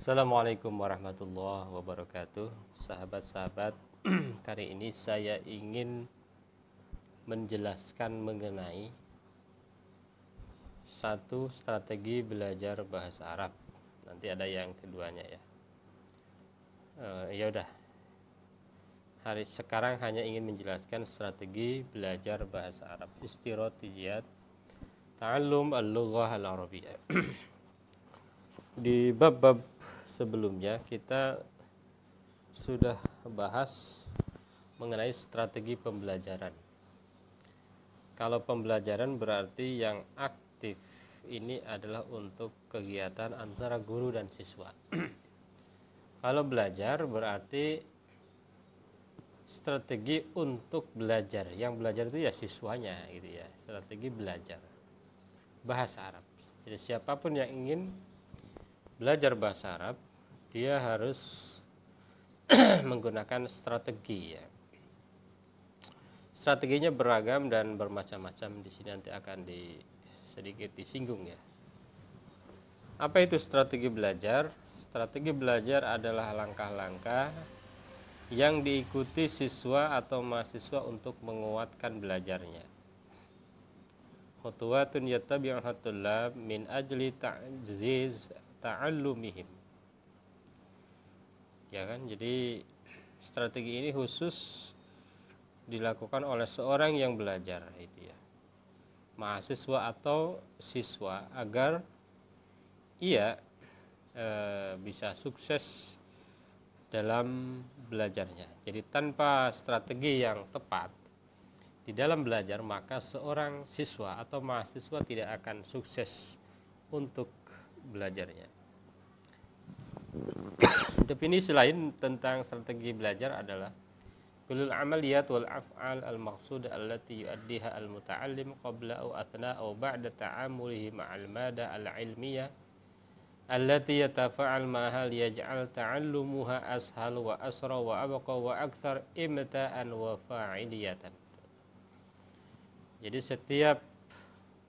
Assalamualaikum warahmatullahi wabarakatuh. Sahabat-sahabat, kali ini saya ingin menjelaskan mengenai satu strategi belajar bahasa Arab. Nanti ada yang keduanya ya. Ya udah. Hari sekarang hanya ingin menjelaskan strategi belajar bahasa Arab. Istiratijiyat ta'allum al-lughah al-arabiyyah. Di bab-bab sebelumnya kita sudah bahas mengenai strategi pembelajaran. Kalau pembelajaran berarti yang aktif ini adalah untuk kegiatan antara guru dan siswa. Kalau belajar berarti strategi untuk belajar. Yang belajar itu ya siswanya gitu ya. Strategi belajar bahasa Arab. Jadi siapapun yang ingin belajar bahasa Arab, dia harus menggunakan strategi ya. Strateginya beragam dan bermacam-macam. Di sini nanti akan sedikit disinggung ya. Apa itu strategi belajar? Strategi belajar adalah langkah-langkah yang diikuti siswa atau mahasiswa untuk menguatkan belajarnya. Khutuwatun yattabi'uha tullab min ajli ta'ziz ta'allumihim. Ya kan, jadi strategi ini khusus dilakukan oleh seorang yang belajar itu ya, mahasiswa atau siswa, agar ia bisa sukses dalam belajarnya. Jadi tanpa strategi yang tepat di dalam belajar, maka seorang siswa atau mahasiswa tidak akan sukses untuk belajarnya. Definisi lain tentang strategi belajar adalah kulul amaliyat wal af'al al-maqsuda allati yuaddiha al-muta'allim qabla aw athna aw ba'da ta'amulihi ma'al mada al-ilmiyah allati yatafa'al ma'ha liyaj'al ta'allumuha ashal wa asra wa abqa wa akthar imta'an wa fa'iliyatan. Jadi setiap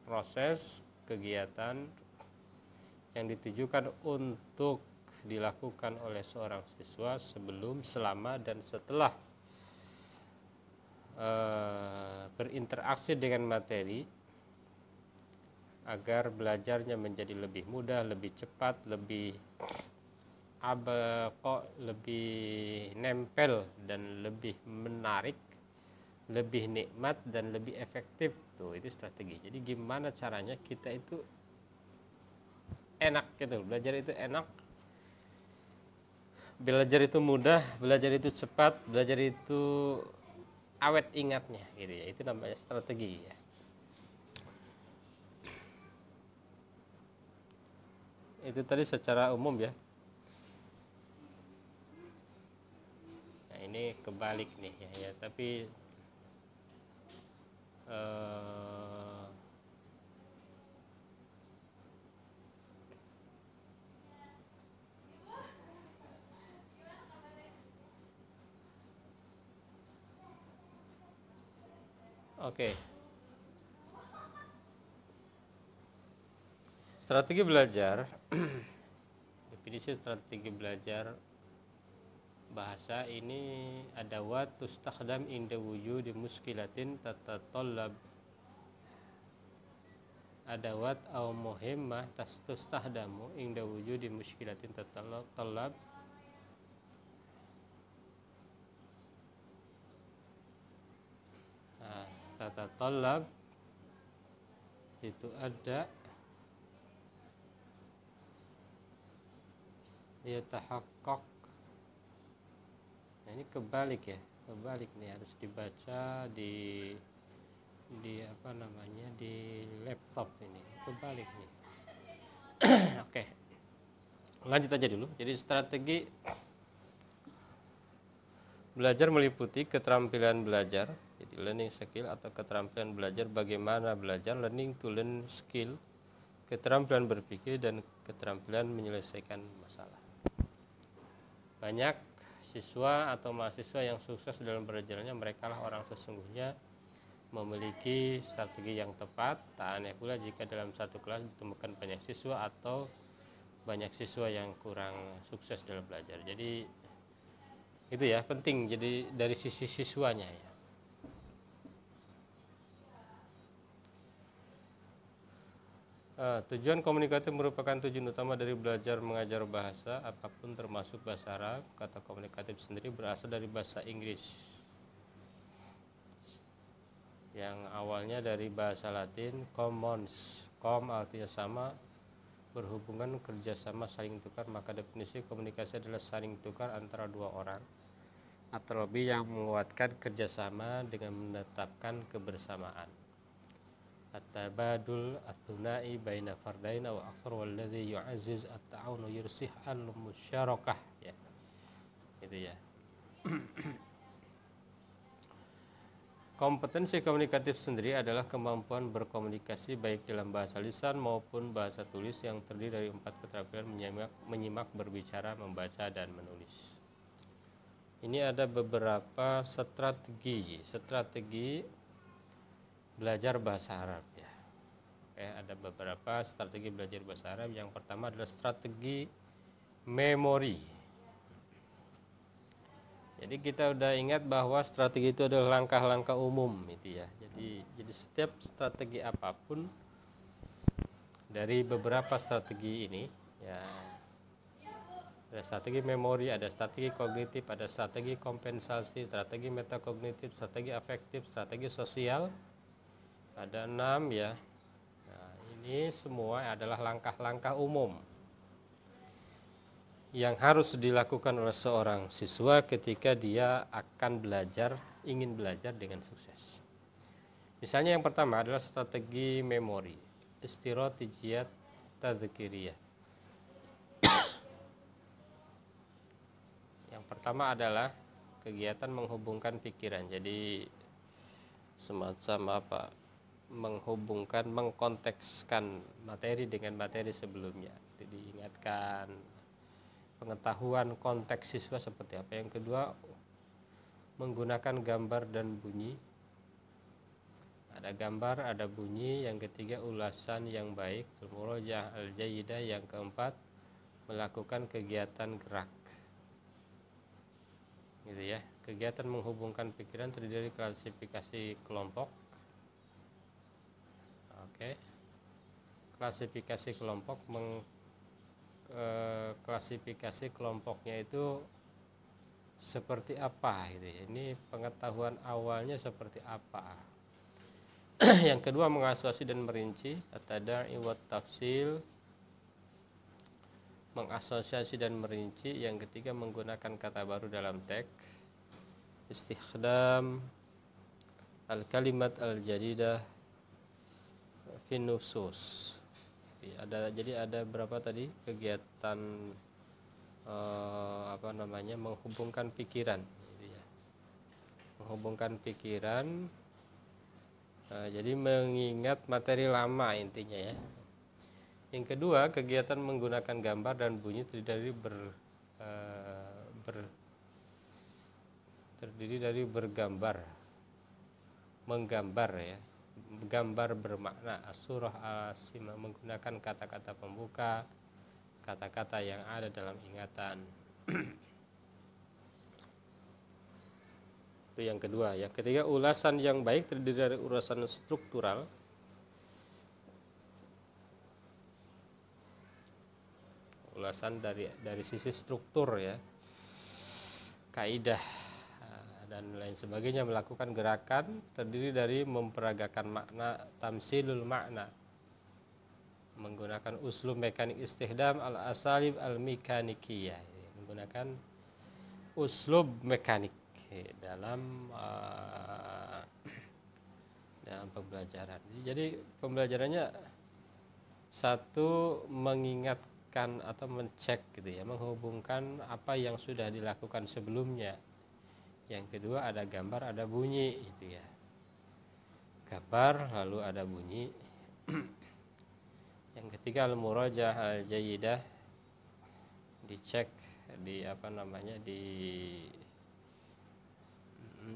proses kegiatan yang ditujukan untuk dilakukan oleh seorang siswa sebelum, selama, dan setelah berinteraksi dengan materi, agar belajarnya menjadi lebih mudah, lebih cepat, lebih lebih nempel dan lebih menarik, lebih nikmat dan lebih efektif. Tuh, itu strategi. Jadi gimana caranya kita itu enak gitu, belajar itu enak, belajar itu mudah, belajar itu cepat, belajar itu awet ingatnya gitu ya. Itu namanya strategi ya. Itu tadi secara umum ya. Nah, ini kebalik nih ya, tapi oke. Strategi belajar. Definisi strategi belajar bahasa ini adawat tustakhdam inda wujudi muskilatin tatatallab adawat au muhimmah tustahdamu inda wujudi muskilatin tatatallab tatatallab itu ada yatahaqqaq. Nah, ini kebalik ya, kebalik nih, harus dibaca di apa namanya, di laptop ini kebalik nih. Oke, lanjut aja dulu. Jadi strategi belajar meliputi keterampilan belajar, jadi learning skill atau keterampilan belajar, bagaimana belajar, learning to learn skill, keterampilan berpikir, dan keterampilan menyelesaikan masalah. Banyak siswa atau mahasiswa yang sukses dalam belajarnya, mereka lah orang sesungguhnya memiliki strategi yang tepat. Tak aneh pula jika dalam satu kelas ditemukan banyak siswa atau banyak siswa yang kurang sukses dalam belajar. Jadi itu ya penting, jadi dari sisi siswanya ya. Tujuan komunikatif merupakan tujuan utama dari belajar mengajar bahasa apapun termasuk bahasa Arab. Kata komunikatif sendiri berasal dari bahasa Inggris yang awalnya dari bahasa Latin commons. Com artinya sama, berhubungan, kerjasama, saling tukar. Maka definisi komunikasi adalah saling tukar antara dua orang atau lebih yang menguatkan kerjasama dengan menetapkan kebersamaan. At-tabadul ats-tsunai baina fardain aw aktsar walladzi yu'azziz at-ta'awun yursih al-musyarakah ya. Gitu ya. Kompetensi komunikatif sendiri adalah kemampuan berkomunikasi baik dalam bahasa lisan maupun bahasa tulis yang terdiri dari 4 keterampilan menyimak, berbicara, membaca, dan menulis. Ini ada beberapa strategi belajar bahasa Arab ya. Oke, ada beberapa strategi belajar bahasa Arab. Yang pertama adalah strategi memori. Jadi kita udah ingat bahwa strategi itu adalah langkah-langkah umum itu ya. Jadi setiap strategi apapun dari beberapa strategi ini ya, ada strategi memori, ada strategi kognitif, ada strategi kompensasi, strategi metakognitif, strategi afektif, strategi sosial. Ada 6 ya. Nah, ini semua adalah langkah-langkah umum yang harus dilakukan oleh seorang siswa ketika dia akan ingin belajar dengan sukses. Misalnya yang pertama adalah strategi memori, istiratijiyat tadzkiriyah. Yang pertama adalah kegiatan menghubungkan pikiran. Jadi semacam mengkontekskan materi dengan materi sebelumnya. Itu diingatkan pengetahuan konteks siswa seperti apa. Yang kedua, menggunakan gambar dan bunyi. Ada gambar, ada bunyi. Yang ketiga, ulasan yang baik, al-muraja'ah al-jayyidah. Yang keempat, melakukan kegiatan gerak. Gitu ya. Kegiatan menghubungkan pikiran terdiri dari klasifikasi kelompok. Oke. Klasifikasi kelompok klasifikasi kelompoknya itu seperti apa gitu ya. Ini pengetahuan awalnya seperti apa. Yang kedua, mengasosiasi dan merinci, at-tada'i wat tafsil, mengasosiasi dan merinci. Yang ketiga, menggunakan kata baru dalam teks, istikhdam al-kalimat al-jadidah fi nusus. Jadi ada berapa tadi kegiatan menghubungkan pikiran gitu ya. Menghubungkan pikiran, jadi mengingat materi lama intinya ya. Yang kedua, kegiatan menggunakan gambar dan bunyi terdiri dari bergambar, menggambar ya. Gambar bermakna, surah al-simah, menggunakan kata-kata pembuka, kata-kata yang ada dalam ingatan. Itu yang kedua. Yang ketiga, ulasan yang baik terdiri dari ulasan struktural. Ulasan dari sisi struktur ya, kaidah dan lain sebagainya. Melakukan gerakan terdiri dari memperagakan makna, tamsilul makna, menggunakan uslub mekanik istihdam al-asalib al-mekanikiyah, menggunakan uslub mekanik dalam pembelajaran. Jadi pembelajarannya satu, mengingatkan atau mencek gitu ya, menghubungkan apa yang sudah dilakukan sebelumnya. Yang kedua, ada gambar, ada bunyi gitu ya. Gambar lalu ada bunyi. Yang ketiga, al-muraja'ah al-jayyidah, dicek,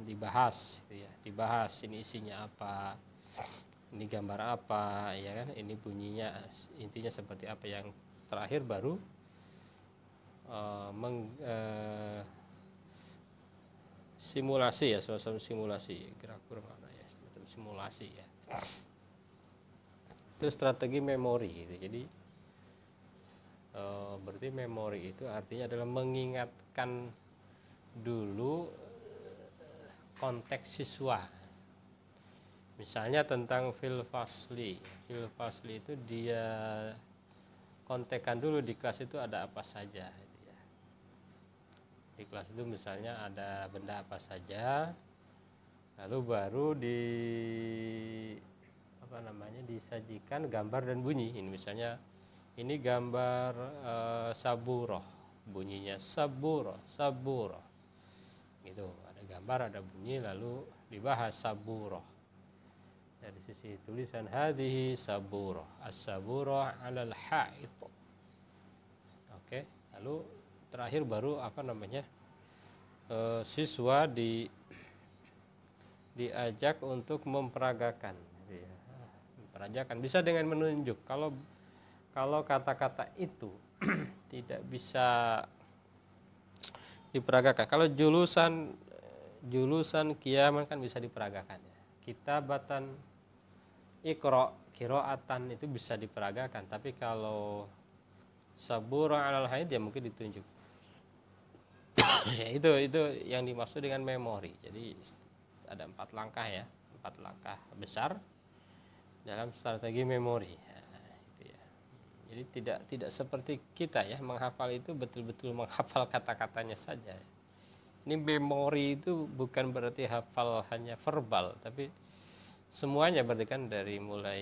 dibahas gitu ya. Dibahas ini isinya apa. ini gambar apa, ya kan, ini bunyinya intinya seperti apa. Yang terakhir baru simulasi ya, semacam simulasi, kira-kira mana ya, semacam simulasi ya. Itu strategi memori gitu. Jadi berarti memori itu artinya adalah mengingatkan dulu konteks siswa. Misalnya tentang fil fasli itu dia kontekan dulu di kelas itu ada apa saja gitu ya. Di kelas itu misalnya ada benda apa saja, lalu baru disajikan gambar dan bunyi. Ini misalnya ini gambar saburoh, bunyinya saburoh gitu, ada gambar ada bunyi, lalu dibahas saburoh dari sisi tulisan, hadhihi saburoh, as-saburoh 'alal ha'id. Oke, lalu terakhir baru siswa diajak untuk memperagakan gitu ya. Memperagakan bisa dengan menunjuk. Kalau kata-kata itu tidak bisa diperagakan. Kalau julusan kiaman kan bisa diperagakan ya. Kitabatan iqra, qiraatan itu bisa diperagakan. Tapi kalau sabura 'alal haid ya mungkin ditunjuk. Ya, itu yang dimaksud dengan memori. Jadi ada 4 langkah ya, 4 langkah besar dalam strategi memori. Jadi tidak seperti kita ya, menghafal itu betul-betul menghafal kata-katanya saja. Ini memori itu bukan berarti hafal hanya verbal, tapi semuanya berarti kan dari mulai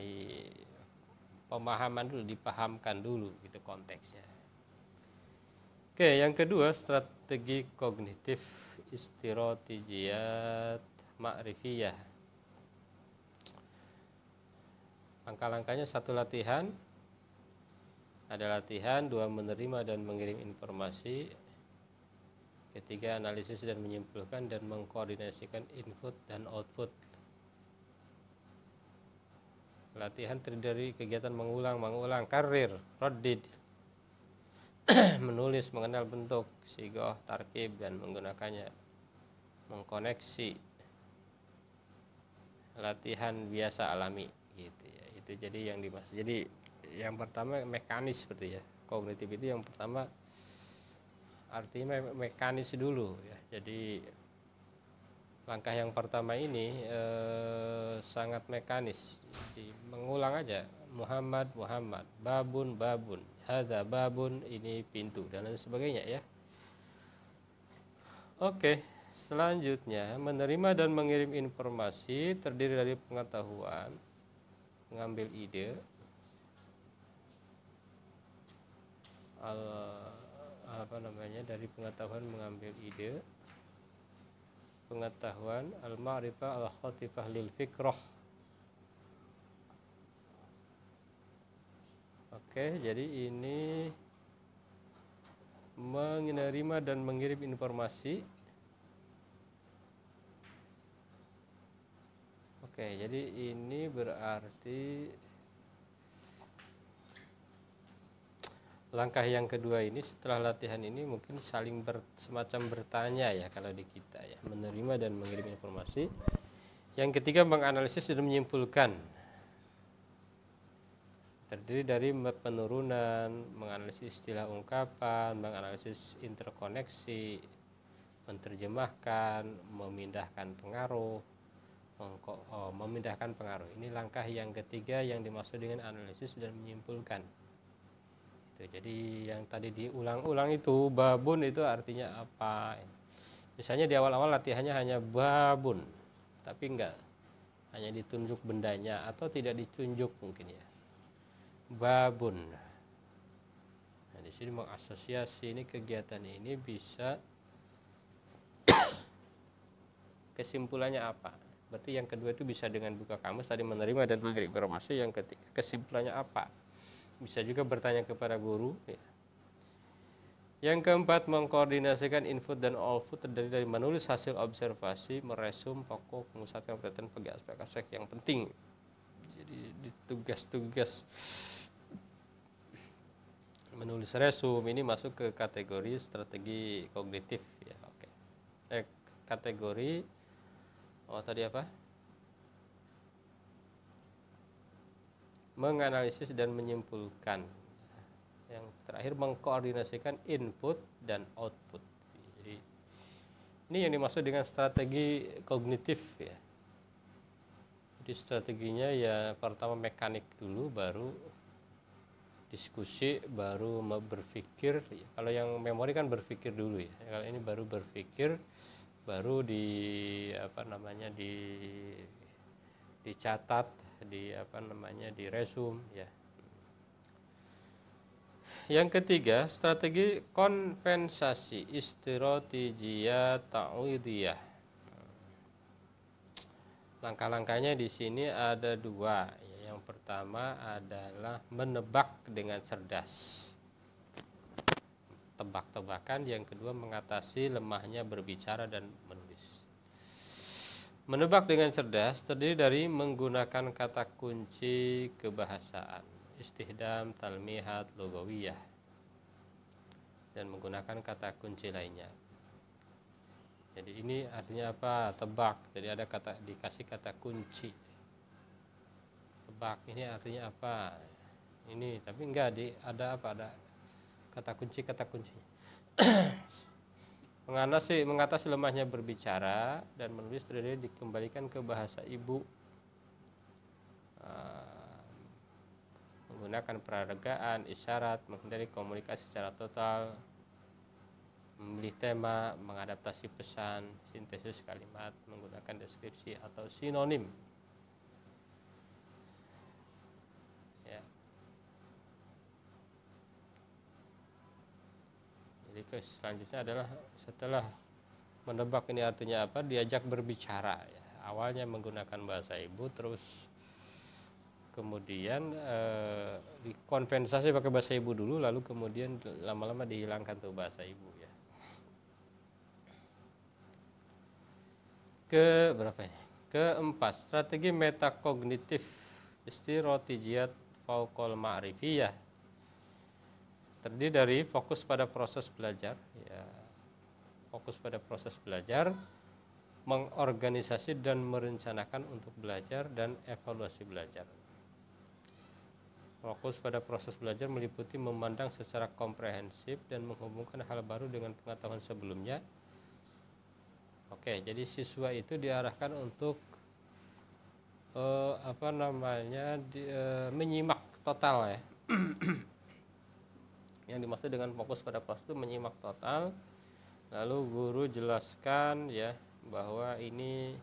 pemahaman dulu, dipahamkan dulu gitu konteksnya. Oke, yang kedua strategi kognitif istiratijiyat ma'rifiyah. Langkah-langkahnya: 1, latihan. Ada latihan. 2, menerima dan mengirim informasi. 3, analisis dan menyimpulkan dan mengkoordinasikan input dan output. Latihan terdiri dari kegiatan mengulang, karir, raddid, menulis, mengenal bentuk, sigoh, tarkib dan menggunakannya, mengkoneksi. Latihan biasa alami gitu ya. Itu jadi yang dimaksud. Jadi yang pertama mekanis seperti ya. Kognitif itu yang pertama artinya mekanis dulu ya. Jadi langkah yang pertama ini sangat mekanis. Jadi mengulang aja, Muhammad, babun, hadza babun, ini pintu dan lain sebagainya ya. Oke, selanjutnya menerima dan mengirim informasi terdiri dari pengetahuan, mengambil ide, dari pengetahuan mengambil ide, pengetahuan al-ma'rifah al-khatifah lil fikrah. Oke, jadi ini menerima dan mengirim informasi. Oke, jadi ini berarti langkah yang kedua ini setelah latihan ini mungkin saling semacam bertanya ya kalau di kita ya, menerima dan mengirim informasi. Yang ketiga menganalisis dan menyimpulkan, terdiri dari penurunan, menganalisis istilah ungkapan, menganalisis interkoneksi, menerjemahkan, memindahkan pengaruh, Ini langkah yang ketiga yang dimaksud dengan analisis dan menyimpulkan. Jadi yang tadi diulang-ulang itu babun itu artinya apa? Misalnya di awal-awal latihannya hanya babun, tapi enggak hanya ditunjuk bendanya atau tidak ditunjuk mungkin ya. Babun. Nah, di sini mengasosiasi ini kegiatan ini bisa kesimpulannya apa? Berarti yang kedua itu bisa dengan buka kamus tadi, menerima dan mengirim informasi. Yang ketiga kesimpulannya apa? Bisa juga bertanya kepada guru ya. Yang keempat mengkoordinasikan input dan output terdiri dari menulis hasil observasi, meresum pokok, memusatkan perhatian bagi aspek-aspek yang penting. Jadi di tugas-tugas menulis resume ini masuk ke kategori strategi kognitif ya. Oke. Kategori tadi apa? Menganalisis dan menyimpulkan. Yang terakhir mengkoordinasikan input dan output. Jadi ini yang dimaksud dengan strategi kognitif ya. Jadi strateginya ya pertama mekanik dulu, baru diskusi, baru berpikir. Kalau yang memori kan berpikir dulu ya. Kalau ini baru berpikir, baru dicatat, di resume ya. Yang ketiga, strategi kompensasi istiratijiyah ta'widiyah. Langkah-langkahnya di sini ada dua. Yang pertama adalah menebak dengan cerdas, tebak-tebakan. Yang kedua mengatasi lemahnya berbicara dan menulis. Menebak dengan cerdas terdiri dari menggunakan kata kunci kebahasaan, istihdam, talmihat, lugawiyah, dan menggunakan kata kunci lainnya. Jadi ini artinya apa? Tebak. Jadi ada dikasih kata kunci. Tebak ini artinya apa? Ini tapi enggak ada kata kunci. Mengatasi lemahnya berbicara dan menulis terdiri dikembalikan ke bahasa ibu, menggunakan peragaan, isyarat, menghindari komunikasi secara total, memilih tema, mengadaptasi pesan, sintesis kalimat, menggunakan deskripsi atau sinonim. Ya. Jadi selanjutnya adalah setelah menebak ini artinya apa, diajak berbicara. Ya. Awalnya menggunakan bahasa ibu, terus kemudian dikompensasi pakai bahasa ibu dulu, lalu kemudian lama-lama dihilangkan tuh bahasa ibu ya. Keempat, strategi metakognitif istiratijiyat fauqal ma'rifiyah. Terdiri dari fokus pada proses belajar ya. Fokus pada proses belajar, mengorganisasi dan merencanakan untuk belajar, dan evaluasi belajar. Fokus pada proses belajar meliputi memandang secara komprehensif dan menghubungkan hal baru dengan pengetahuan sebelumnya. Oke, jadi siswa itu diarahkan untuk menyimak total ya. Yang dimaksud dengan fokus pada proses itu menyimak total. Lalu guru jelaskan ya bahwa ini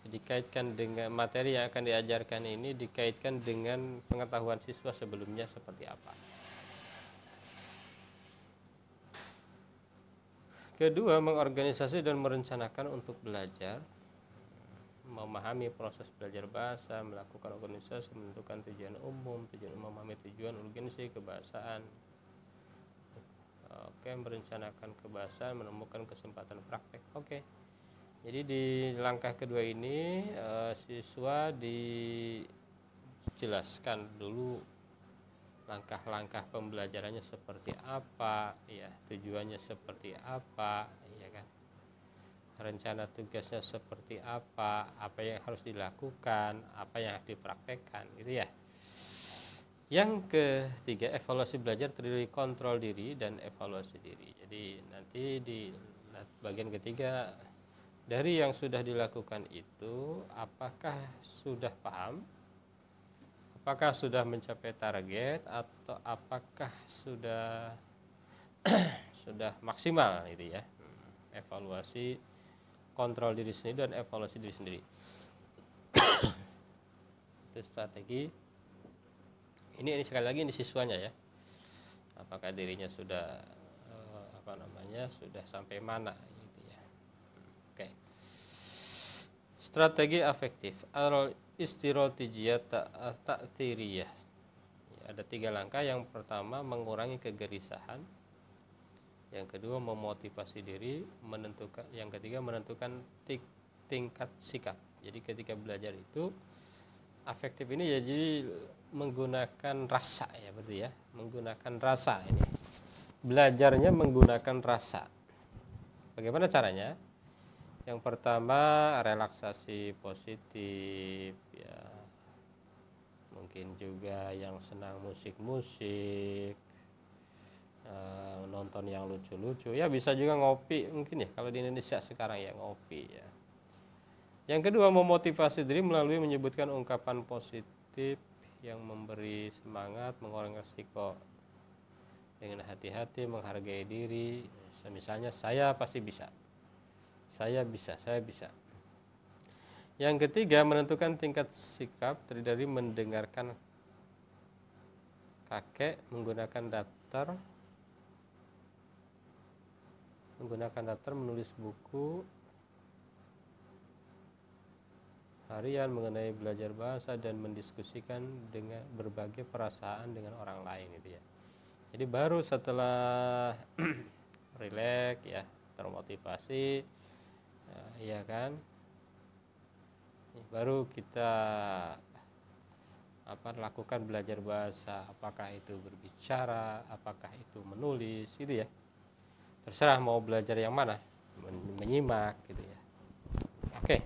dikaitkan dengan materi yang akan diajarkan, ini dikaitkan dengan pengetahuan siswa sebelumnya seperti apa. Kedua, mengorganisasi dan merencanakan untuk belajar, memahami proses belajar bahasa, melakukan organisasi, menentukan tujuan umum, memahami tujuan, urgensi kebahasaan. Oke, merencanakan kebahasaan, menemukan kesempatan praktek. Oke. Jadi di langkah kedua ini siswa dijelaskan dulu langkah-langkah pembelajarannya seperti apa, ya, tujuannya seperti apa, ya kan, rencana tugasnya seperti apa yang harus dilakukan, apa yang harus dipraktekkan, gitu ya. Yang ketiga, evaluasi belajar terdiri kontrol diri dan evaluasi diri. Jadi nanti di bagian ketiga, dari yang sudah dilakukan itu, apakah sudah paham? Apakah sudah mencapai target, atau apakah sudah sudah maksimal gitu ya. Evaluasi, kontrol diri sendiri dan evaluasi diri sendiri. Itu strategi. Ini sekali lagi ini siswanya ya. Apakah dirinya sudah sudah sampai mana gitu ya. Oke. Strategi afektif istiratijiyah ta'thiriyah. Ada 3 langkah. Yang pertama, mengurangi kegelisahan. Yang kedua, memotivasi diri, yang ketiga, menentukan tingkat sikap. Jadi ketika belajar itu Afektif ini ya jadi menggunakan rasa ya, berarti ya, menggunakan rasa ini. Belajarnya menggunakan rasa. Bagaimana caranya? Yang pertama relaksasi positif ya. Mungkin juga yang senang musik-musik, nonton yang lucu-lucu ya, bisa juga ngopi mungkin ya, kalau di Indonesia sekarang ya ngopi ya. Yang kedua, memotivasi diri melalui menyebutkan ungkapan positif yang memberi semangat, mengurangi risiko dengan hati-hati, menghargai diri. Misalnya, saya pasti bisa, saya bisa, saya bisa. Yang ketiga, menentukan tingkat sikap terdiri dari mendengarkan kakek, menggunakan daftar, menulis buku harian mengenai belajar bahasa, dan mendiskusikan dengan berbagai perasaan dengan orang lain gitu ya. Jadi baru setelah rileks ya, termotivasi ya kan, baru kita lakukan belajar bahasa, apakah itu berbicara, apakah itu menulis gitu ya. Terserah mau belajar yang mana, menyimak gitu ya. Oke.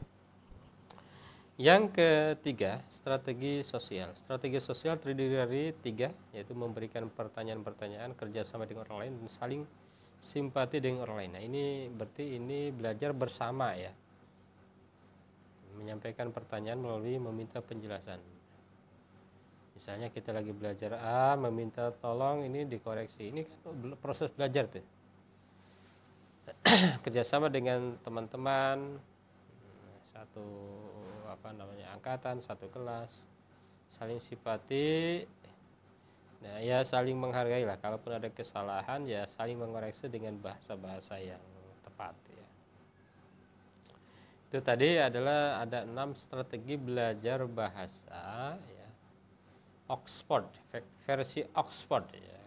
Yang ketiga, strategi sosial. Strategi sosial terdiri dari 3, yaitu memberikan pertanyaan-pertanyaan, kerjasama dengan orang lain, dan saling simpati dengan orang lain. Nah ini berarti ini belajar bersama ya. Menyampaikan pertanyaan melalui meminta penjelasan. Misalnya kita lagi belajar A, meminta tolong ini dikoreksi. Ini kan proses belajar tuh. Kerjasama dengan teman-teman, satu angkatan, satu kelas, saling simpati. Nah ya saling menghargai lah, kalaupun ada kesalahan ya saling mengoreksi dengan bahasa-bahasa yang tepat ya. Itu tadi adalah ada 6 strategi belajar bahasa ya. Oxford, versi Oxford ya.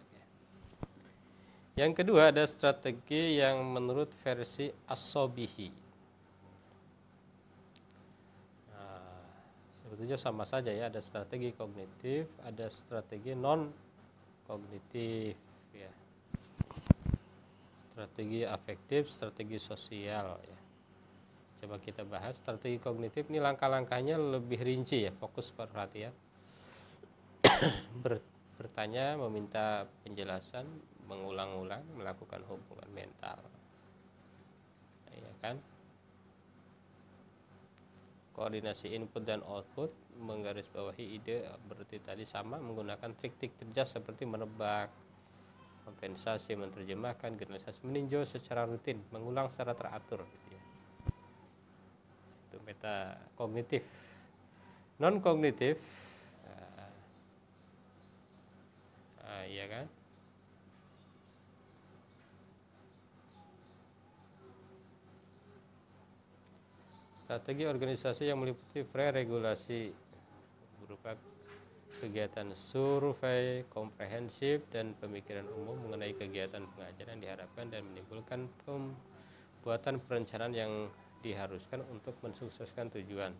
Yang kedua ada strategi yang menurut versi As-Sobihi. Sebetulnya sama saja ya, ada strategi kognitif, ada strategi non kognitif ya. Strategi afektif, strategi sosial ya. Coba kita bahas strategi kognitif. Ini langkah-langkahnya lebih rinci ya, fokus perhatian. Bertanya, meminta penjelasan, mengulang-ulang, melakukan hubungan mental. Ya kan? Koordinasi input dan output, menggarisbawahi ide, berarti tadi sama, menggunakan trik-trik cerdas seperti menebak, kompensasi, menerjemahkan, generalisasi, meninjau secara rutin, mengulang secara teratur gitu ya. Itu meta kognitif. Non kognitif iya kan, strategi organisasi yang meliputi pre-regulasi berupa kegiatan survei komprehensif dan pemikiran umum mengenai kegiatan pengajaran diharapkan dan menimbulkan pembuatan perencanaan yang diharuskan untuk mensukseskan tujuan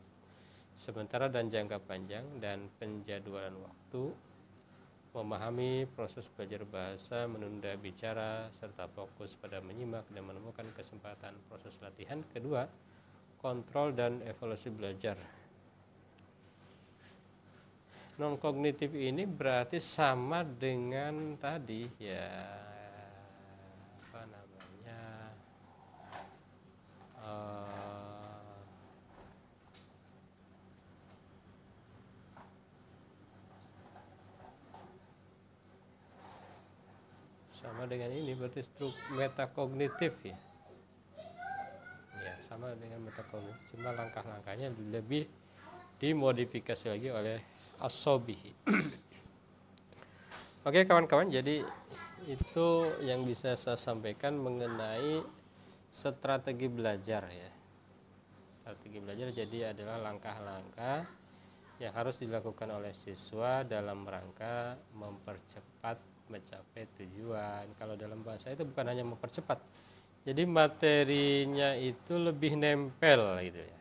sementara dan jangka panjang, dan penjadwalan waktu, memahami proses belajar bahasa, menunda bicara, serta fokus pada menyimak dan menemukan kesempatan proses latihan. Kedua, kontrol dan evaluasi belajar. Non kognitif ini berarti sama dengan tadi ya, sama dengan ini berarti metakognitif ya. Ya, sama dengan metakognitif, cuma langkah-langkahnya lebih dimodifikasi lagi oleh As-Sobihi. Oke kawan-kawan, jadi itu yang bisa saya sampaikan mengenai strategi belajar ya. Strategi belajar jadi adalah langkah-langkah yang harus dilakukan oleh siswa dalam rangka mempercepat mencapai tujuan. Kalau dalam bahasa itu bukan hanya mempercepat, jadi materinya itu lebih nempel gitu ya,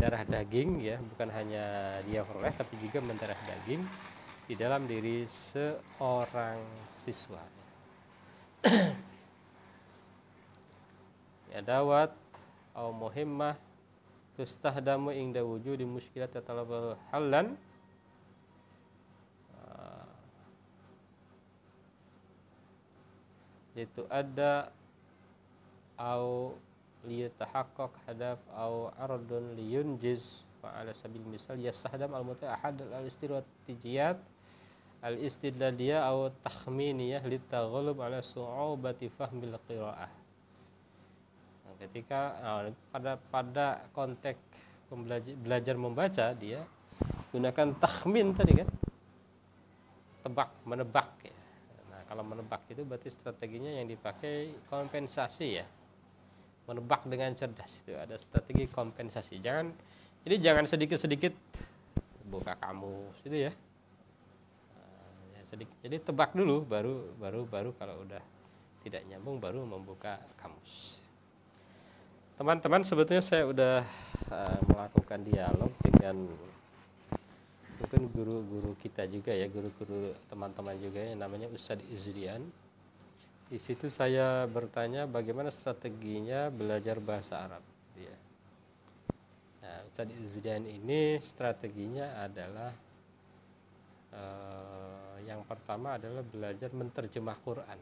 mendarah daging ya, bukan hanya dia peroleh tapi juga mendarah daging di dalam diri seorang siswa. Ya dawat au muhimmah tustahdamu inda wujudi muskilat tatalabal halan itu ada au liyatahaqqaq hadaf au ardun liyunjiz wa ala sabil misal yastahdam al muta'ahad al istirwatijiyat al istidlaliyah au takhminiyah litaghalub ala su'ubati fahmil qiraah. Nah, ketika pada konteks belajar membaca dia gunakan takhmin tadi kan, menebak ya. Nah, kalau menebak itu berarti strateginya yang dipakai kompensasi ya. Menebak dengan cerdas itu ada strategi kompensasi. Jangan sedikit-sedikit buka kamus itu ya. Sedikit. Jadi tebak dulu baru kalau udah tidak nyambung baru membuka kamus. Teman-teman, sebetulnya saya udah melakukan dialog dengan mungkin guru-guru kita juga ya, guru-guru teman-teman juga yang namanya Ustadz Izdian. Di situ saya bertanya bagaimana strateginya belajar bahasa Arab. Ya. Nah, Ustadz Izdian ini strateginya adalah yang pertama adalah belajar menterjemah Quran.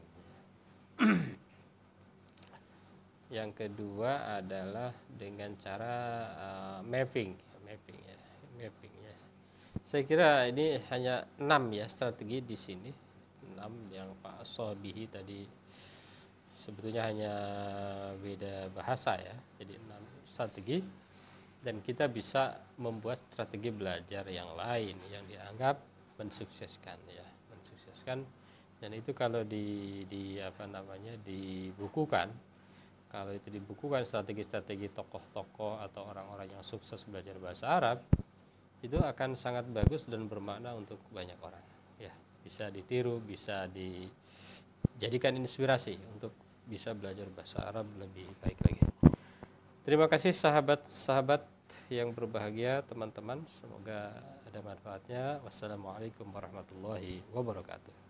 Yang kedua adalah dengan cara mapping ya. Saya kira ini hanya 6 ya strategi di sini. 6 yang Pak Sobihi tadi sebetulnya hanya beda bahasa ya. Jadi 6 strategi dan kita bisa membuat strategi belajar yang lain yang dianggap mensukseskan ya. Dan itu kalau dibukukan, kalau itu dibukukan strategi-strategi tokoh-tokoh atau orang-orang yang sukses belajar bahasa Arab, itu akan sangat bagus dan bermakna untuk banyak orang ya, bisa ditiru, bisa dijadikan inspirasi untuk bisa belajar bahasa Arab lebih baik lagi. Terima kasih sahabat-sahabat yang berbahagia, teman-teman, semoga ada manfaatnya. Wassalamualaikum warahmatullahi wabarakatuh.